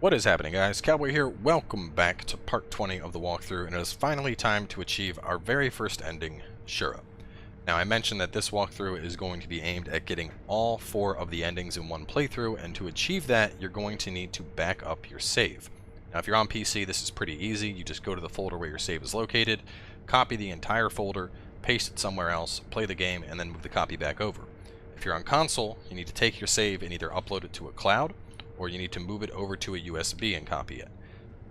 What is happening, guys? Cowboy here. Welcome back to part 20 of the walkthrough, and it is finally time to achieve our very first ending, Shura. Now, I mentioned that this walkthrough is going to be aimed at getting all 4 of the endings in one playthrough, and to achieve that, you're going to need to back up your save. Now, if you're on PC, this is pretty easy. You just go to the folder where your save is located, copy the entire folder, paste it somewhere else, play the game, and then move the copy back over. If you're on console, you need to take your save and either upload it to a cloud, or you need to move it over to a USB and copy it.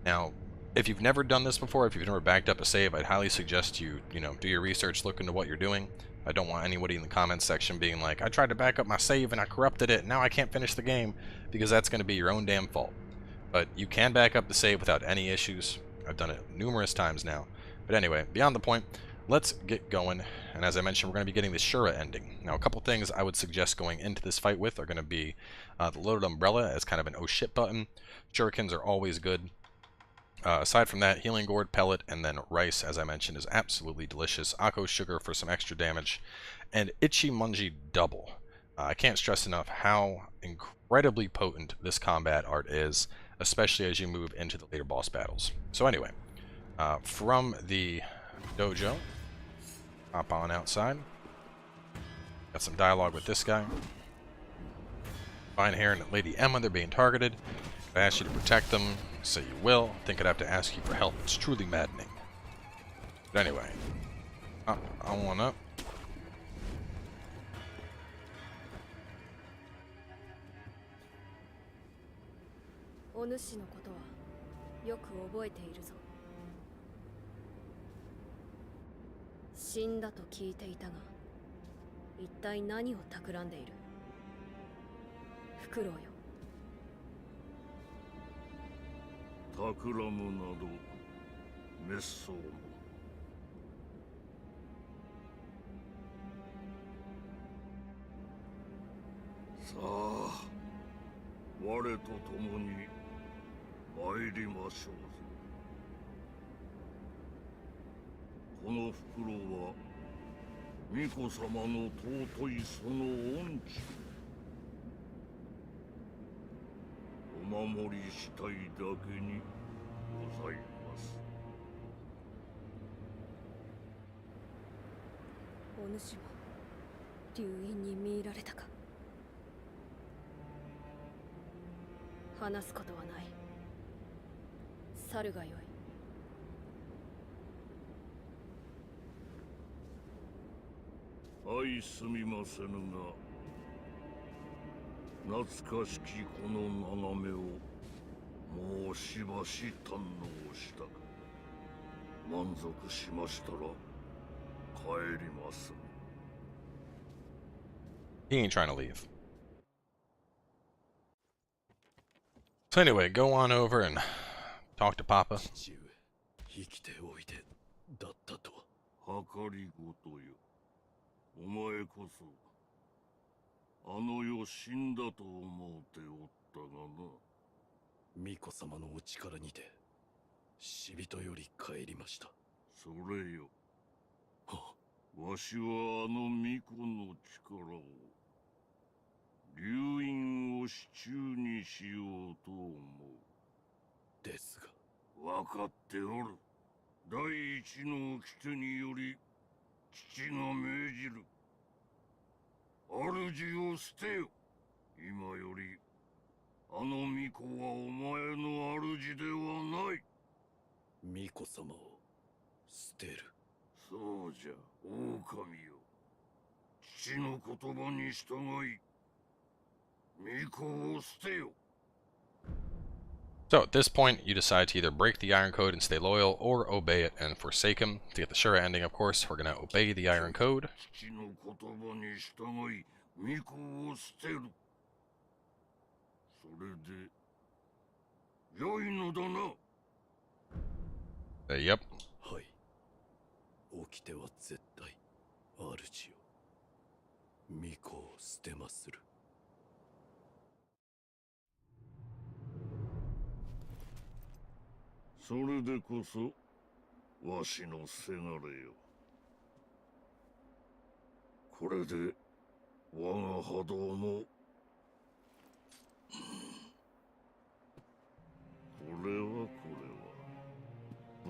Now, if you've never done this before, if you've never backed up a save, I'd highly suggest you do your research, look into what you're doing. I don't want anybody in the comments section being like, I tried to back up my save and I corrupted it, and now I can't finish the game, because that's going to be your own damn fault. But you can back up the save without any issues. I've done it numerous times now. But anyway, beyond the point, let's get going. And as I mentioned, we're going to be getting the Shura ending. Now, a couple things I would suggest going into this fight with are going to be the loaded umbrella as kind of an oh shit button. Shurikens are always good. Aside from that, healing gourd, pellet, and then rice, as I mentioned, is absolutely delicious. Akko sugar for some extra damage, and Ichi Munji double. I can't stress enough how incredibly potent this combat art is, especially as you move into the later boss battles. So anyway, from the dojo, hop on outside. Got some dialogue with this guy. Fine Hair and Lady Emma, they're being targeted. I ask you to protect them, so you will. Think I'd have to ask you for help. It's truly maddening. But anyway, up on one up. He ain't trying to leave. So anyway, go on over and talk to Papa. So at this point, you decide to either break the Iron Code and stay loyal, or obey it and forsake him. To get the Shura ending, of course, we're going to obey the Iron Code. Yep.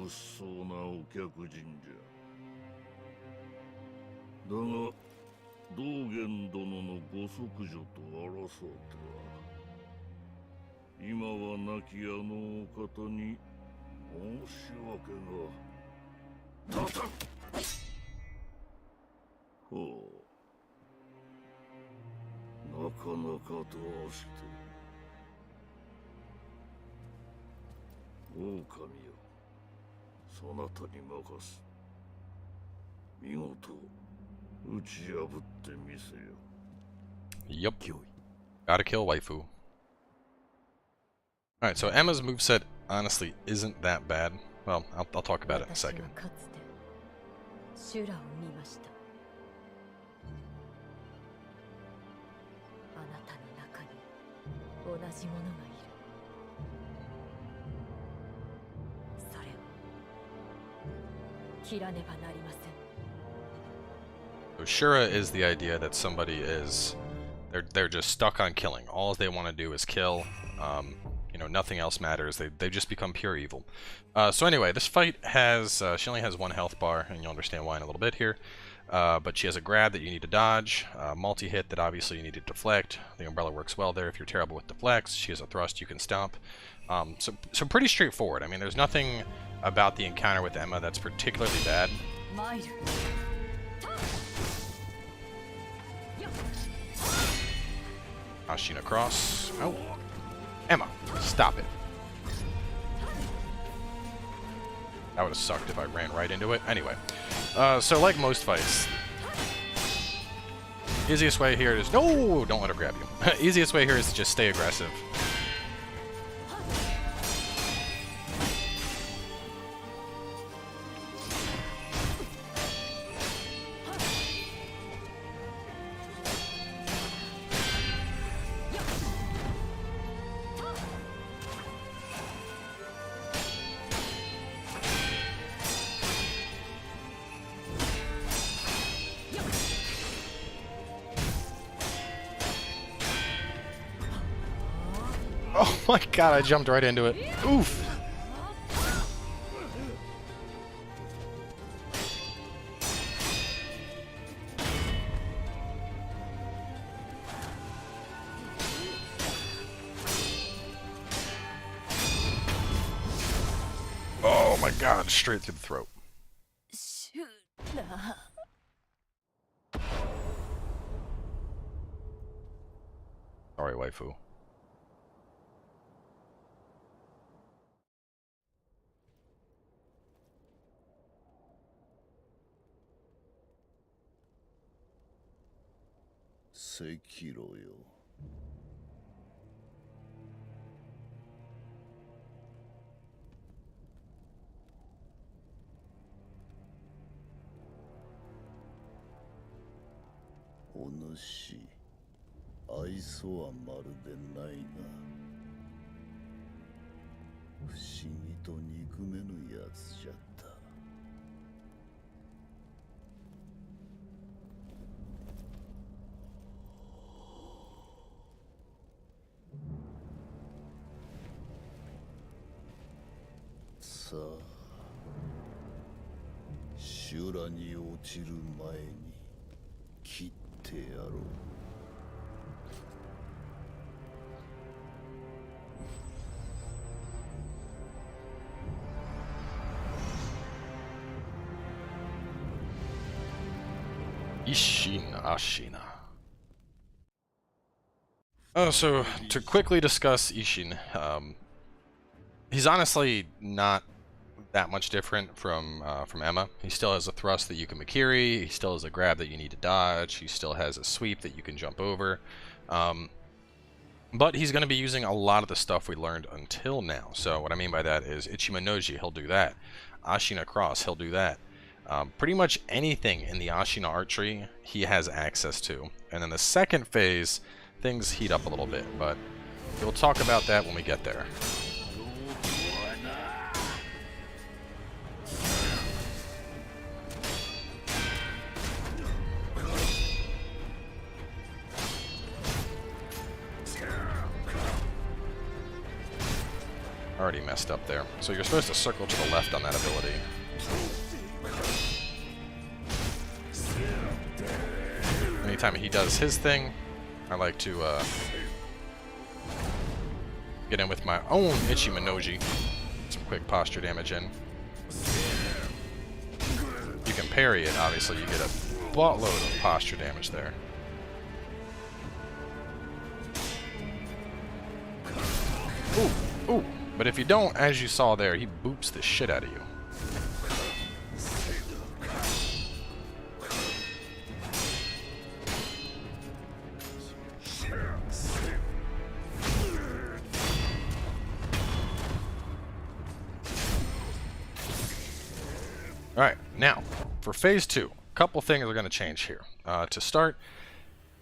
騒なお客人じゃ。だが道元殿のご息女と争うては、今は亡きあのお方に申し訳が立たん。ほう、なかなかどうして。狼よ、そなたに任す。見事打ち破ってみせよ。Yup. Gotta kill waifu. Alright, so Emma's moveset honestly isn't that bad. Well, I'll talk about it in a second. So Shura is the idea that somebody is, they're just stuck on killing. All they want to do is kill. You know, nothing else matters. They just become pure evil. So anyway, this fight has, she only has 1 health bar, and you'll understand why in a little bit here. But she has a grab that you need to dodge, multi-hit that obviously you need to deflect. The umbrella works well there if you're terrible with deflects. She has a thrust you can stomp. So pretty straightforward. I mean, there's nothing about the encounter with Emma that's particularly bad. Ashina cross. Oh, Emma, stop it. That would have sucked if I ran right into it. Anyway, so like most fights, easiest way here is, no, don't let her grab you. Easiest way here is to just stay aggressive. Oh my god, I jumped right into it. Oof! Oh my god, straight through the throat. Sorry, waifu. Sekiro yo. Onushi, 愛想はまるでないが、不思議と憎めぬやつじゃった。さあ、修羅に落ちる前に切ってやろう。Ishin Ashina. Oh, so to quickly discuss Ishin, he's honestly not that much different from Emma. He still has a thrust that you can Makiri, he still has a grab that you need to dodge, he still has a sweep that you can jump over. But he's going to be using a lot of the stuff we learned until now. So what I mean by that is Ichima Noji, he'll do that. Ashina Cross, he'll do that. Pretty much anything in the Ashina art tree, he has access to. And then the second phase, things heat up a little bit, but we'll talk about that when we get there. Already messed up there. So you're supposed to circle to the left on that ability. Anytime he does his thing, I like to get in with my own Ichi Minoji. Some quick posture damage in. You can parry it, obviously, you get a buttload of posture damage there. Ooh, ooh. But if you don't, as you saw there, he boops the shit out of you. Alright, now, for Phase 2, a couple things are going to change here. To start,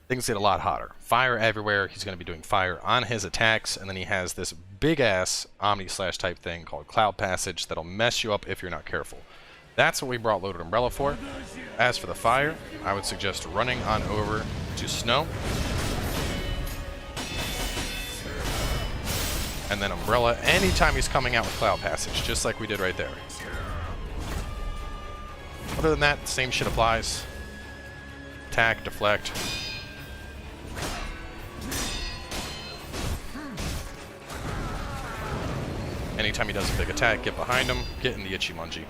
things get a lot hotter. Fire everywhere, he's going to be doing fire on his attacks, and then he has this big-ass Omni-Slash type thing called Cloud Passage that'll mess you up if you're not careful. That's what we brought Loaded Umbrella for. As for the fire, I would suggest running on over to Snow. And then Umbrella anytime he's coming out with Cloud Passage, just like we did right there. Other than that, same shit applies. Attack, deflect. Anytime he does a big attack, get behind him, get in the Ichimonji.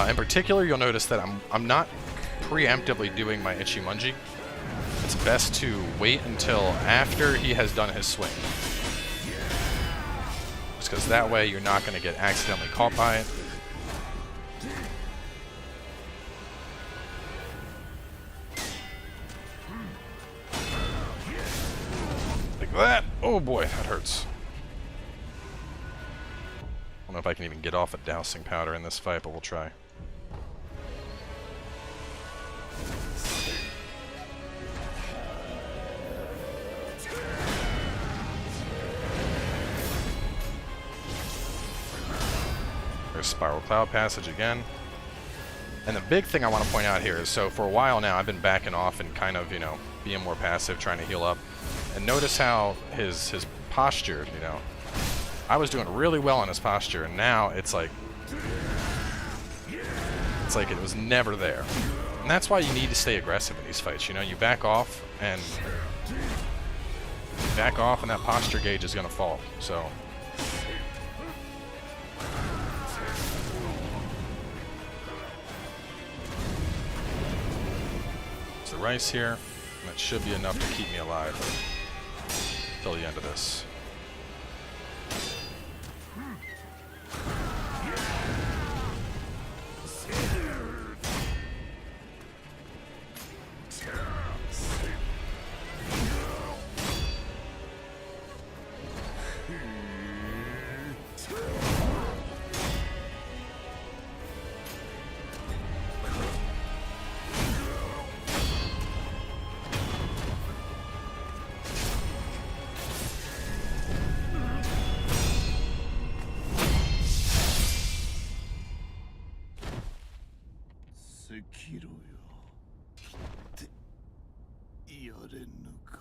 In particular, you'll notice that I'm not preemptively doing my Ichimonji. It's best to wait until after he has done his swing. Just because that way you're not going to get accidentally caught by it. Like that! Oh boy, that hurts. I don't know if I can even get off a dousing powder in this fight, but we'll try. There's Spiral Cloud Passage again. And the big thing I want to point out here is, so for a while now I've been backing off and kind of, you know, being more passive, trying to heal up. And notice how his posture, you know, I was doing really well on his posture, and now it's like it was never there. And that's why you need to stay aggressive in these fights, you know, you back off and that posture gauge is going to fall, so. It's the rice here, and that should be enough to keep me alive till the end of this. Sekiro よってやれぬか。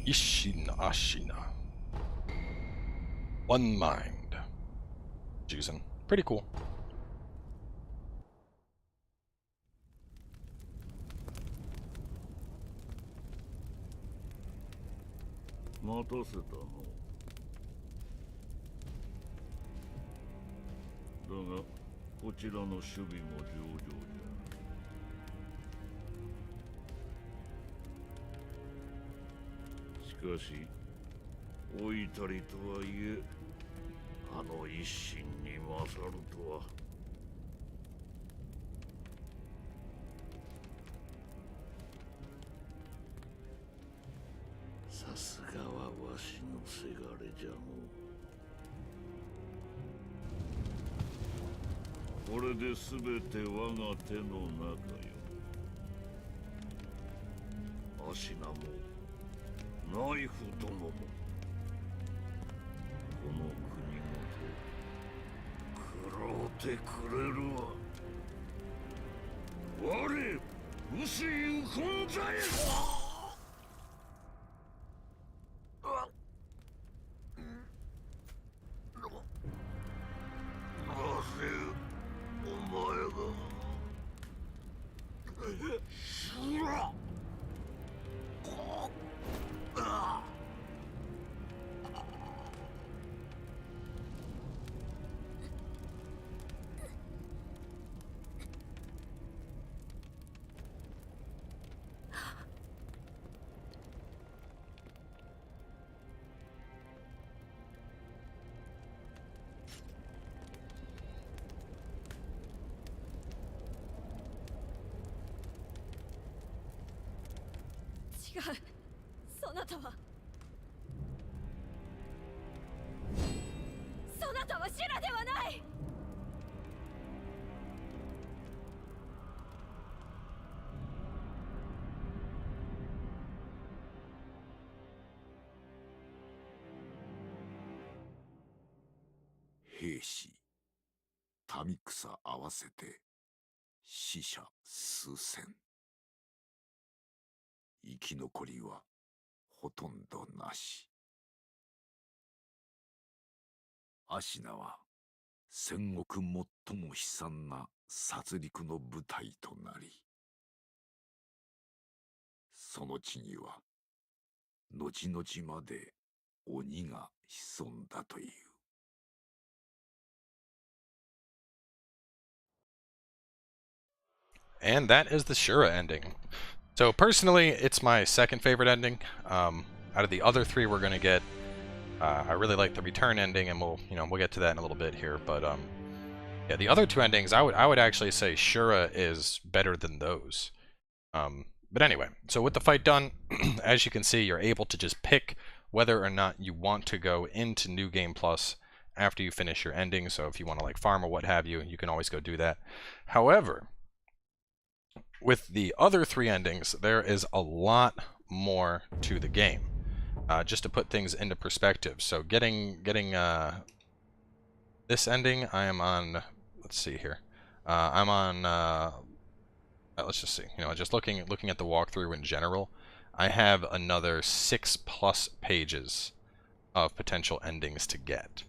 Ishina Ashina. One mind. Juicing. Pretty cool. 待たせたの。だがこちらの守備も上々じゃ。しかし老いたりとはいえ、あの一心に勝るとは。さすがはわしのせがれじゃの。これで全て我が手の中よ。アシナもナイフ殿もてくれるわ。我薄い本在。なぜお前がシュラ。違う、そなたはシュラではない。兵士、民草合わせて死者数千。生き残りはほとんどなし。アシナは戦国最も悲惨な殺戮の舞台となり、その地には後々まで鬼が潜んだという。And that is the Shura ending. So personally, it's my second favorite ending. Out of the other three we're gonna get, I really like the return ending, and we'll get to that in a little bit here. But yeah, the other two endings, I would actually say Shura is better than those. But anyway, so with the fight done, as you can see, you're able to just pick whether or not you want to go into New Game Plus after you finish your ending. So if you want to like farm or what have you, you can always go do that. However, with the other three endings, there is a lot more to the game. Just to put things into perspective, so getting this ending, I am on. Let's see here. I'm on. Let's just see. Just looking at the walkthrough in general, I have another 6+ pages of potential endings to get.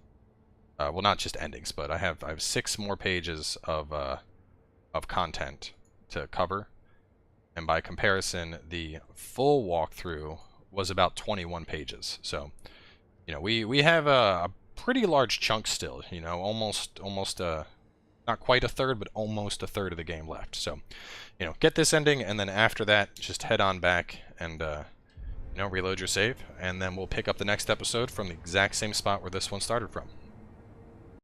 Well, not just endings, but I have 6 more pages of content to cover, and by comparison, the full walkthrough was about 21 pages. So, we have a pretty large chunk still. Almost not quite a third, but almost a third of the game left. So, get this ending, and then after that, just head on back and reload your save, and then we'll pick up the next episode from the exact same spot where this one started from.